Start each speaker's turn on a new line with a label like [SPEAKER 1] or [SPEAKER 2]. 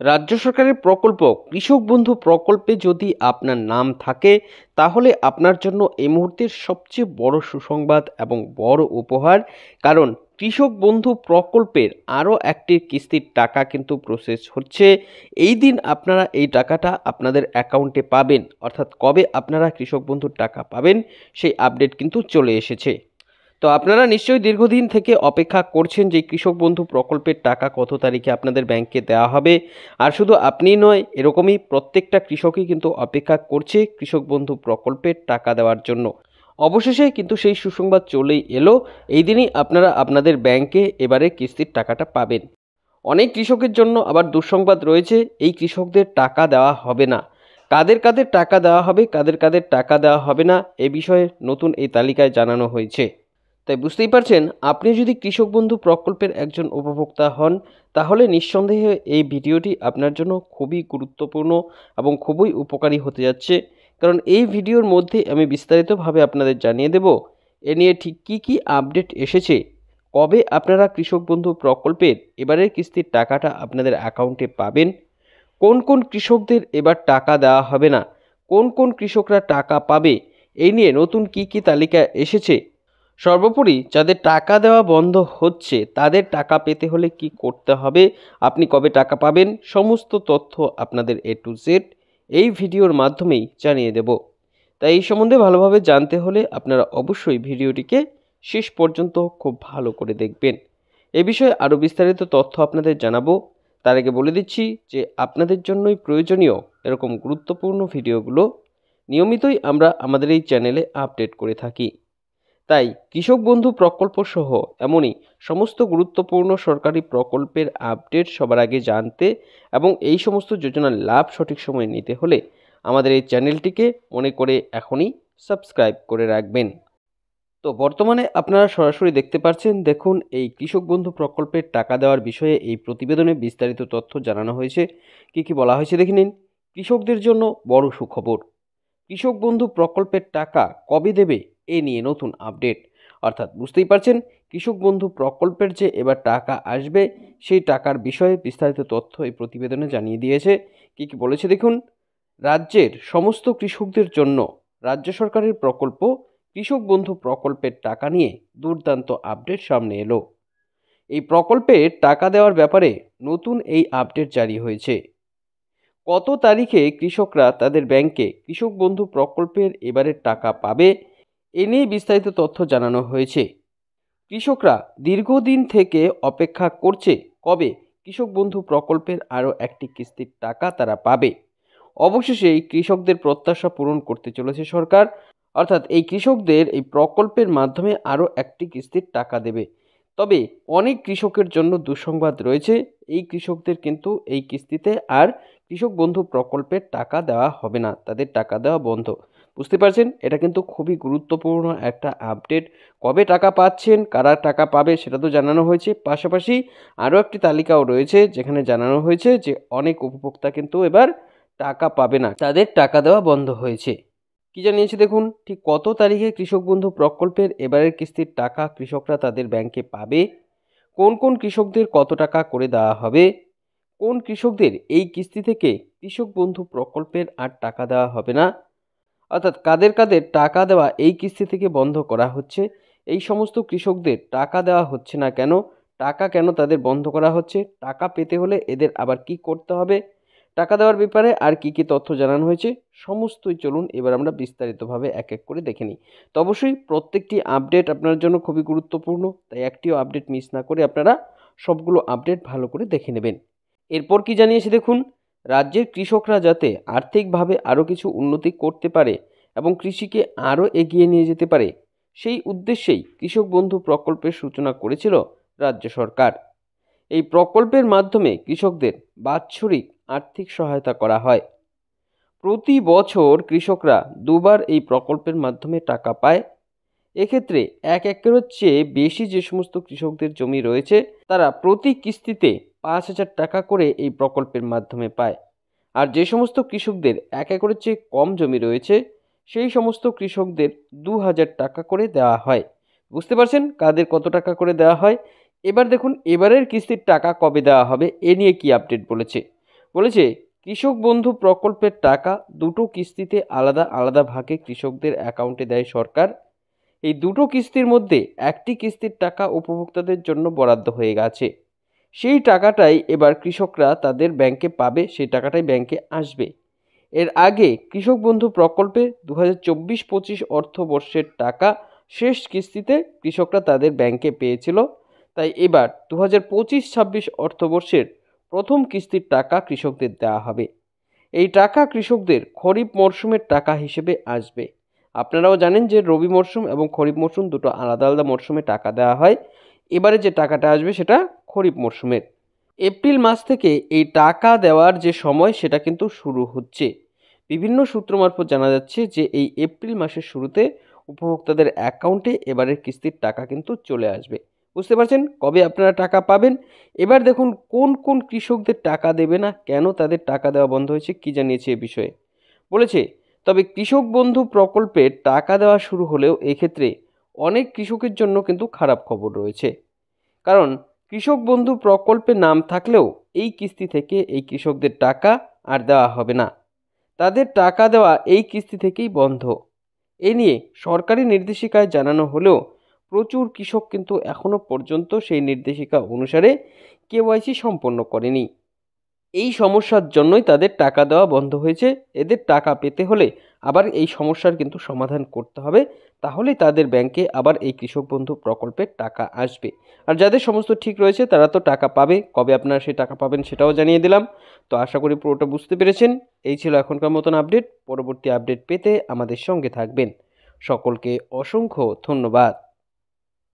[SPEAKER 1] রাজ্য সরকারের প্রকল্প কৃষক বন্ধু প্রকল্পে যদি আপনার নাম থাকে তাহলে আপনার জন্য এই মুহূর্তের সবচেয়ে বড় সুসংবাদ এবং বড় উপহার। কারণ কৃষক বন্ধু প্রকল্পের আরও একটি কিস্তির টাকা কিন্তু প্রসেস হচ্ছে। এই দিন আপনারা এই টাকাটা আপনাদের অ্যাকাউন্টে পাবেন, অর্থাৎ কবে আপনারা কৃষক বন্ধুর টাকা পাবেন সেই আপডেট কিন্তু চলে এসেছে। তো আপনারা নিশ্চয়ই দীর্ঘদিন থেকে অপেক্ষা করছেন যে কৃষক বন্ধু প্রকল্পের টাকা কত তারিখে আপনাদের ব্যাংকে দেওয়া হবে। আর শুধু আপনিই নয়, এরকমই প্রত্যেকটা কৃষকই কিন্তু অপেক্ষা করছে কৃষক বন্ধু প্রকল্পের টাকা দেওয়ার জন্য। অবশেষে কিন্তু সেই সুসংবাদ চলেই এলো। এই দিনই আপনারা আপনাদের ব্যাংকে এবারে কিস্তির টাকাটা পাবেন। অনেক কৃষকের জন্য আবার দুঃসংবাদ রয়েছে, এই কৃষকদের টাকা দেওয়া হবে না। কাদের কাদের টাকা দেওয়া হবে, কাদের কাদের টাকা দেওয়া হবে না, এ বিষয়ে নতুন এই তালিকায় জানানো হয়েছে। তাই বুঝতেই পারছেন, আপনি যদি কৃষক বন্ধু প্রকল্পের একজন উপভোক্তা হন তাহলে নিঃসন্দেহে এই ভিডিওটি আপনার জন্য খুবই গুরুত্বপূর্ণ এবং খুবই উপকারী হতে যাচ্ছে। কারণ এই ভিডিওর মধ্যে আমি বিস্তারিতভাবে আপনাদের জানিয়ে দেব এ নিয়ে ঠিক কী কী আপডেট এসেছে, কবে আপনারা কৃষক বন্ধু প্রকল্পের এবারের কিস্তির টাকাটা আপনাদের অ্যাকাউন্টে পাবেন, কোন কোন কৃষকদের এবার টাকা দেওয়া হবে না, কোন কোন কৃষকরা টাকা পাবে, এই নিয়ে নতুন কী কী তালিকা এসেছে। সর্বোপরি যাদের টাকা দেওয়া বন্ধ হচ্ছে তাদের টাকা পেতে হলে কি করতে হবে, আপনি কবে টাকা পাবেন, সমস্ত তথ্য আপনাদের A to Z এই ভিডিওর মাধ্যমেই জানিয়ে দেব। তাই এই সম্বন্ধে ভালোভাবে জানতে হলে আপনারা অবশ্যই ভিডিওটিকে শেষ পর্যন্ত খুব ভালো করে দেখবেন। এ বিষয়ে আরও বিস্তারিত তথ্য আপনাদের জানাবো। তার আগে বলে দিচ্ছি যে আপনাদের জন্যই প্রয়োজনীয় এরকম গুরুত্বপূর্ণ ভিডিওগুলো নিয়মিতই আমরা আমাদের এই চ্যানেলে আপডেট করে থাকি। তাই কৃষক বন্ধু প্রকল্প সহ এমনই সমস্ত গুরুত্বপূর্ণ সরকারি প্রকল্পের আপডেট সবার আগে জানতে এবং এই সমস্ত যোজনার লাভ সঠিক সময়ে নিতে হলে আমাদের এই চ্যানেলটিকে মনে করে এখনই সাবস্ক্রাইব করে রাখবেন। তো বর্তমানে আপনারা সরাসরি দেখতে পাচ্ছেন, দেখুন এই কৃষক বন্ধু প্রকল্পের টাকা দেওয়ার বিষয়ে এই প্রতিবেদনে বিস্তারিত তথ্য জানানো হয়েছে। কি কি বলা হয়েছে দেখে নিন। কৃষকদের জন্য বড় সুখবর, কৃষক বন্ধু প্রকল্পের টাকা কবে দেবে এ নিয়ে নতুন আপডেট। অর্থাৎ বুঝতেই পারছেন, কৃষক বন্ধু প্রকল্পের যে এবার টাকা আসবে সেই টাকার বিষয়ে বিস্তারিত তথ্য এই প্রতিবেদনে জানিয়ে দিয়েছে। কি কি বলেছে দেখুন। রাজ্যের সমস্ত কৃষকদের জন্য রাজ্য সরকারের প্রকল্প কৃষক বন্ধু প্রকল্পের টাকা নিয়ে দুর্দান্ত আপডেট সামনে এলো। এই প্রকল্পের টাকা দেওয়ার ব্যাপারে নতুন এই আপডেট জারি হয়েছে। কত তারিখে কৃষকরা তাদের ব্যাংকে কৃষক বন্ধু প্রকল্পের এবারের টাকা পাবে এ নিয়ে বিস্তারিত তথ্য জানানো হয়েছে। কৃষকরা দীর্ঘদিন থেকে অপেক্ষা করছে কবে কৃষক বন্ধু প্রকল্পের আরও একটি কিস্তির টাকা তারা পাবে। অবশেষে এই কৃষকদের প্রত্যাশা পূরণ করতে চলেছে সরকার। অর্থাৎ এই কৃষকদের এই প্রকল্পের মাধ্যমে আরও একটি কিস্তির টাকা দেবে। তবে অনেক কৃষকের জন্য দুঃসংবাদ রয়েছে, এই কৃষকদের কিন্তু এই কিস্তিতে আর কৃষক বন্ধু প্রকল্পের টাকা দেওয়া হবে না, তাদের টাকা দেওয়া বন্ধ। বুঝতে পারছেন, এটা কিন্তু খুবই গুরুত্বপূর্ণ একটা আপডেট। কবে টাকা পাচ্ছেন, কারা টাকা পাবে সেটা তো জানানো হয়েছে, পাশাপাশি আরও একটি তালিকাও রয়েছে যেখানে জানানো হয়েছে যে অনেক উপভোক্তা কিন্তু এবার টাকা পাবে না, তাদের টাকা দেওয়া বন্ধ হয়েছে। কি জানিয়েছে দেখুন, ঠিক কত তারিখে কৃষক বন্ধু প্রকল্পের এবারের কিস্তির টাকা কৃষকরা তাদের ব্যাংকে পাবে, কোন কোন কৃষকদের কত টাকা করে দেওয়া হবে, কোন কৃষকদের এই কিস্তি থেকে কৃষক বন্ধু প্রকল্পের আর টাকা দেওয়া হবে না, অর্থাৎ কাদের কাদের টাকা দেওয়া এই কিস্তি থেকে বন্ধ করা হচ্ছে, এই সমস্ত কৃষকদের টাকা দেওয়া হচ্ছে না কেন, টাকা কেন তাদের বন্ধ করা হচ্ছে, টাকা পেতে হলে এদের আবার কি করতে হবে, টাকা দেওয়ার ব্যাপারে আর কি কি তথ্য জানানো হয়েছে সমস্তই চলুন এবার আমরা বিস্তারিতভাবে এক এক করে দেখে নিই। তো অবশ্যই প্রত্যেকটি আপডেট আপনার জন্য খুবই গুরুত্বপূর্ণ, তাই একটিও আপডেট মিস না করে আপনারা সবগুলো আপডেট ভালো করে দেখে নেবেন। এরপর কি জানিয়েছে দেখুন, রাজ্যের কৃষকরা যাতে আর্থিকভাবে আরও কিছু উন্নতি করতে পারে এবং কৃষিকে আরও এগিয়ে নিয়ে যেতে পারে সেই উদ্দেশ্যেই কৃষক বন্ধু প্রকল্পের সূচনা করেছিল রাজ্য সরকার। এই প্রকল্পের মাধ্যমে কৃষকদের বাৎসরিক আর্থিক সহায়তা করা হয়। প্রতি বছর কৃষকরা দুবার এই প্রকল্পের মাধ্যমে টাকা পায়। এক্ষেত্রে এক একরের চেয়ে বেশি যে সমস্ত কৃষকদের জমি রয়েছে তারা প্রতি কিস্তিতে 5,000 টাকা করে এই প্রকল্পের মাধ্যমে পায়। আর যে সমস্ত কৃষকদের এক একরের চেয়ে কম জমি রয়েছে সেই সমস্ত কৃষকদের 2,000 টাকা করে দেওয়া হয়। বুঝতে পারছেন কাদের কত টাকা করে দেওয়া হয়। এবার দেখুন এবারের কিস্তির টাকা কবে দেওয়া হবে এ নিয়ে কি আপডেট বলেছে। বলেছে কৃষক বন্ধু প্রকল্পের টাকা দুটো কিস্তিতে আলাদা আলাদা ভাগে কৃষকদের অ্যাকাউন্টে দেয় সরকার। এই দুটো কিস্তির মধ্যে একটি কিস্তির টাকা উপভোক্তাদের জন্য বরাদ্দ হয়ে গেছে। সেই টাকাটাই এবার কৃষকরা তাদের ব্যাংকে পাবে, সেই টাকাটাই ব্যাংকে আসবে। এর আগে কৃষক বন্ধু প্রকল্পে 2024-25 অর্থবর্ষের টাকা শেষ কিস্তিতে কৃষকরা তাদের ব্যাংকে পেয়েছিল। তাই এবার 2025-26 অর্থবর্ষের প্রথম কিস্তির টাকা কৃষকদের দেওয়া হবে। এই টাকা কৃষকদের খরিফ মরশুমের টাকা হিসেবে আসবে। আপনারাও জানেন যে রবি মরশুম এবং খরিফ মরশুম দুটো আলাদা আলাদা মরশুমে টাকা দেওয়া হয়। এবারে যে টাকাটা আসবে সেটা খরিফ মরশুমের। এপ্রিল মাস থেকে এই টাকা দেওয়ার যে সময় সেটা কিন্তু শুরু হচ্ছে। বিভিন্ন সূত্র মারফত জানা যাচ্ছে যে এই এপ্রিল মাসের শুরুতে উপভোক্তাদের অ্যাকাউন্টে এবারের কিস্তির টাকা কিন্তু চলে আসবে। বুঝতে পারছেন কবে আপনারা টাকা পাবেন। এবার দেখুন কোন কোন কৃষকদের টাকা দেবে না, কেন তাদের টাকা দেওয়া বন্ধ হয়েছে, কি জানিয়েছে এ বিষয়ে। বলেছে তবে কৃষক বন্ধু প্রকল্পে টাকা দেওয়া শুরু হলেও এক্ষেত্রে অনেক কৃষকের জন্য কিন্তু খারাপ খবর রয়েছে। কারণ কৃষক বন্ধু প্রকল্পে নাম থাকলেও এই কিস্তি থেকে এই কৃষকদের টাকা আর দেওয়া হবে না। তাদের টাকা দেওয়া এই কিস্তি থেকেই বন্ধ। এ নিয়ে সরকারি নির্দেশিকায় জানানো হলেও প্রচুর কৃষক কিন্তু এখনও পর্যন্ত সেই নির্দেশিকা অনুসারে কেওয়াইসি সম্পন্ন করেনি। এই সমস্যার জন্যই তাদের টাকা দেওয়া বন্ধ হয়েছে। এদের টাকা পেতে হলে আবার এই সমস্যার কিন্তু সমাধান করতে হবে, তাহলেই তাদের ব্যাংকে আবার এই কৃষক বন্ধু প্রকল্পের টাকা আসবে। আর যাদের সমস্ত ঠিক রয়েছে তারা তো টাকা পাবে, কবে আপনারা সেই টাকা পাবেন সেটাও জানিয়ে দিলাম। তো আশা করি পুরোটা বুঝতে পেরেছেন। এই ছিল এখনকার মতন আপডেট। পরবর্তী আপডেট পেতে আমাদের সঙ্গে থাকবেন। সকলকে অসংখ্য ধন্যবাদ।